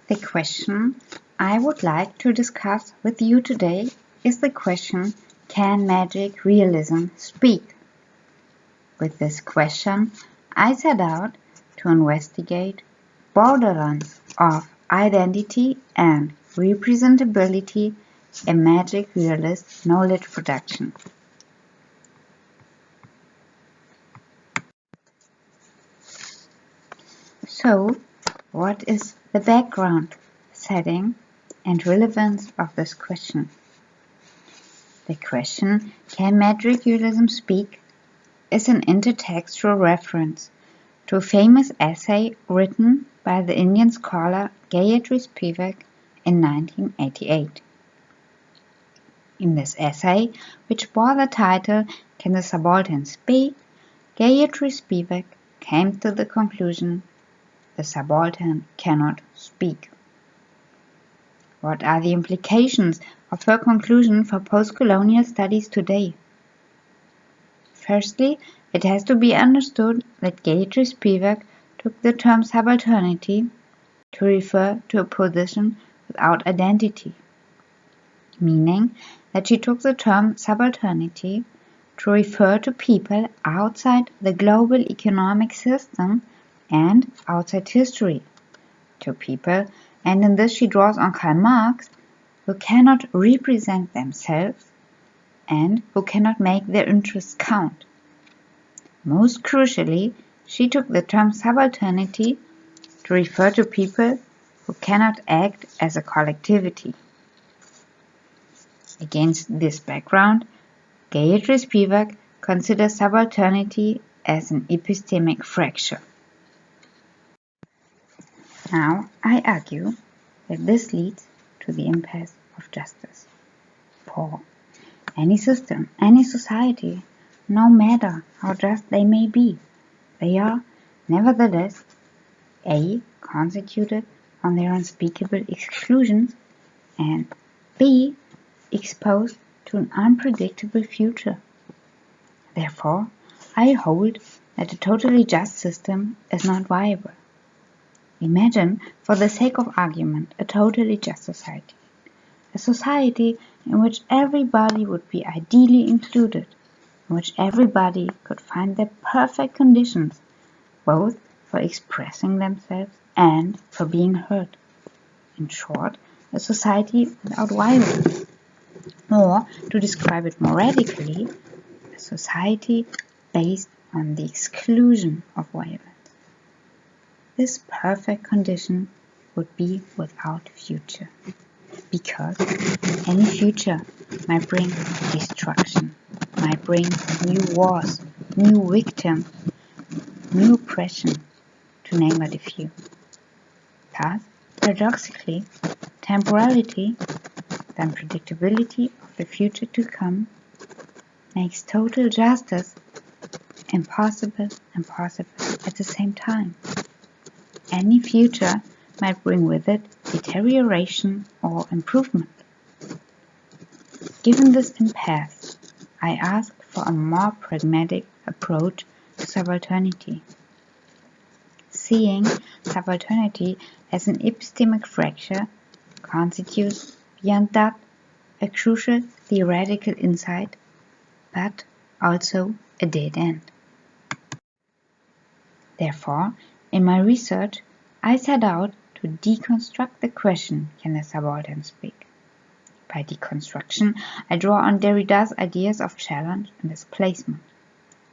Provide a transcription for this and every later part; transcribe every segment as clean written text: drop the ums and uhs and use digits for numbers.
The question I would like to discuss with you today is the question, can magic realism speak? With this question, I set out to investigate borderlands of identity and representability in magic realist knowledge production. So, what is the background, setting, and relevance of this question? The question, can magic realism speak, is an intertextual reference to a famous essay written by the Indian scholar Gayatri Spivak in 1988. In this essay, which bore the title Can the Subaltern Speak?, Gayatri Spivak came to the conclusion the subaltern cannot speak. What are the implications of her conclusion for post-colonial studies today? Firstly, it has to be understood that Gayatri Spivak took the term subalternity to refer to a position without identity, meaning that she took the term subalternity to refer to people outside the global economic system and outside history, to people, and in this she draws on Karl Marx, who cannot represent themselves and who cannot make their interests count. Most crucially, she took the term subalternity to refer to people who cannot act as a collectivity. Against this background, Gayatri Spivak considers subalternity as an epistemic fracture. Now, I argue that this leads to the impasse of justice. For any system, any society, no matter how just they may be, they are, nevertheless, A. constituted on their unspeakable exclusions, and B. exposed to an unpredictable future. Therefore, I hold that a totally just system is not viable. Imagine, for the sake of argument, a totally just society. A society in which everybody would be ideally included, in which everybody could find the perfect conditions, both for expressing themselves and for being heard. In short, a society without violence. Or, to describe it more radically, a society based on the exclusion of violence. This perfect condition would be without future, because any future might bring destruction, might bring new wars, new victims, new oppression, to name but a few. Thus, paradoxically, temporality, the unpredictability of the future to come, makes total justice impossible at the same time. Any future might bring with it deterioration or improvement. Given this impasse, I ask for a more pragmatic approach to subalternity. Seeing subalternity as an epistemic fracture constitutes, beyond that, a crucial theoretical insight, but also a dead end. Therefore, in my research, I set out to deconstruct the question, can the subaltern speak? By deconstruction, I draw on Derrida's ideas of challenge and displacement.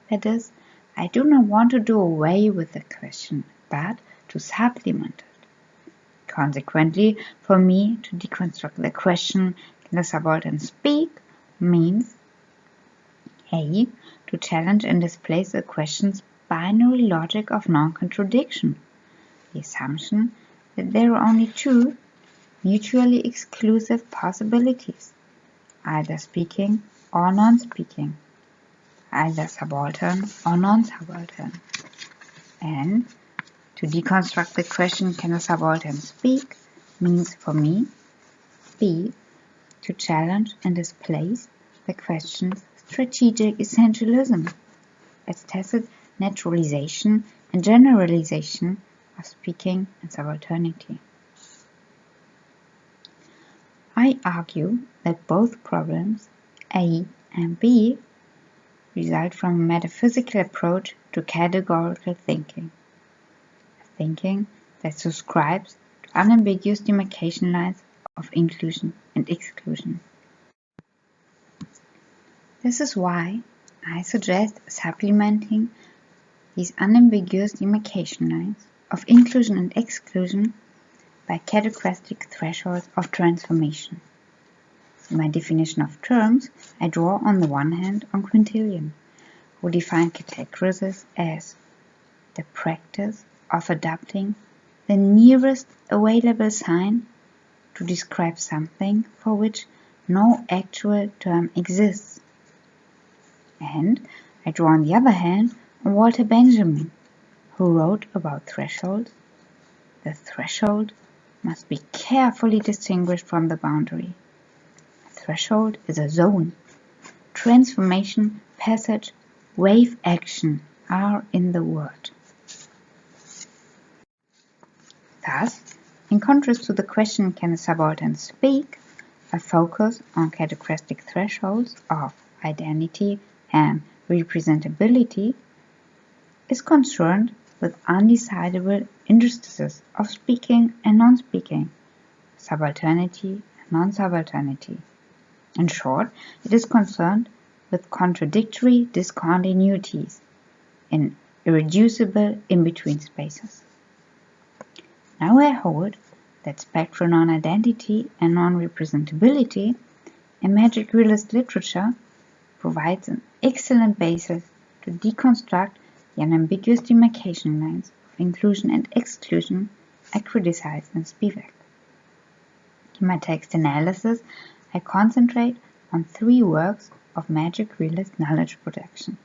That is, I do not want to do away with the question, but to supplement it. Consequently, for me to deconstruct the question, can the subaltern speak, means A. to challenge and displace the question's binary logic of non-contradiction, the assumption that there are only two mutually exclusive possibilities, either speaking or non-speaking, either subaltern or non-subaltern. And to deconstruct the question, can a subaltern speak, means for me, B. to challenge and displace the question's strategic essentialism, its tacit naturalization and generalization of speaking and subalternity. I argue that both problems, A and B, result from a metaphysical approach to categorical thinking. Thinking that subscribes to unambiguous demarcation lines of inclusion and exclusion. This is why I suggest supplementing these unambiguous demarcation lines of inclusion and exclusion by categoristic thresholds of transformation. In my definition of terms, I draw on the one hand on Quintilian, who defined categories as the practice of adopting the nearest available sign to describe something for which no actual term exists. And I draw on the other hand on Walter Benjamin, who wrote about thresholds. The threshold must be carefully distinguished from the boundary. A threshold is a zone. Transformation, passage, wave action are in the word. Thus, in contrast to the question, can a subaltern speak, I focus on categoristic thresholds of identity and representability is concerned with undecidable interstices of speaking and non-speaking, subalternity and non-subalternity. In short, it is concerned with contradictory discontinuities in irreducible in-between spaces. Now I hold that spectral non-identity and non-representability in magic realist literature provides an excellent basis to deconstruct the unambiguous demarcation lines of inclusion and exclusion I criticize in Spivak. In my text analysis, I concentrate on 3 works of magic realist knowledge production.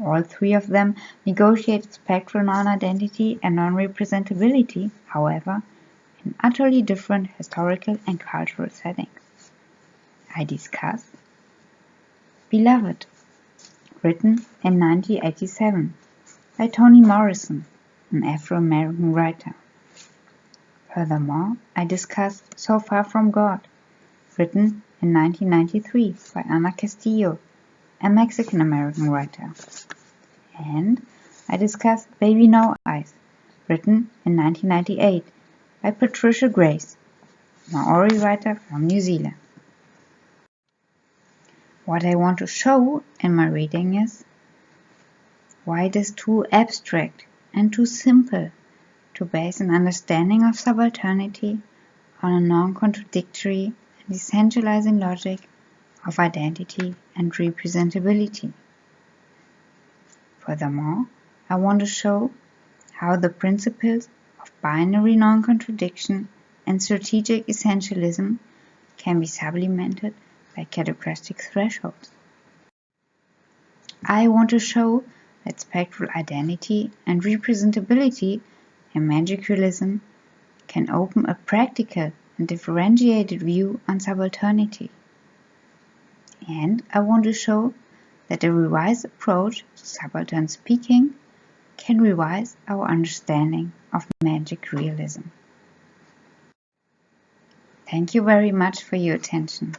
All 3 of them negotiate spectral non-identity and non-representability, however, in utterly different historical and cultural settings. I discuss Beloved, written in 1987 by Toni Morrison, an Afro-American writer. Furthermore, I discuss So Far From God, written in 1993 by Ana Castillo, a Mexican-American writer. And I discuss Baby No Eyes, written in 1998 by Patricia Grace, a Maori writer from New Zealand. What I want to show in my reading is why it is too abstract and too simple to base an understanding of subalternity on a non-contradictory and decentralizing logic of identity and representability. Furthermore, I want to show how the principles of binary non-contradiction and strategic essentialism can be supplemented by categoristic thresholds. I want to show that spectral identity and representability in magic realism can open a practical and differentiated view on subalternity. And I want to show that a revised approach to subaltern speaking can revise our understanding of magic realism. Thank you very much for your attention.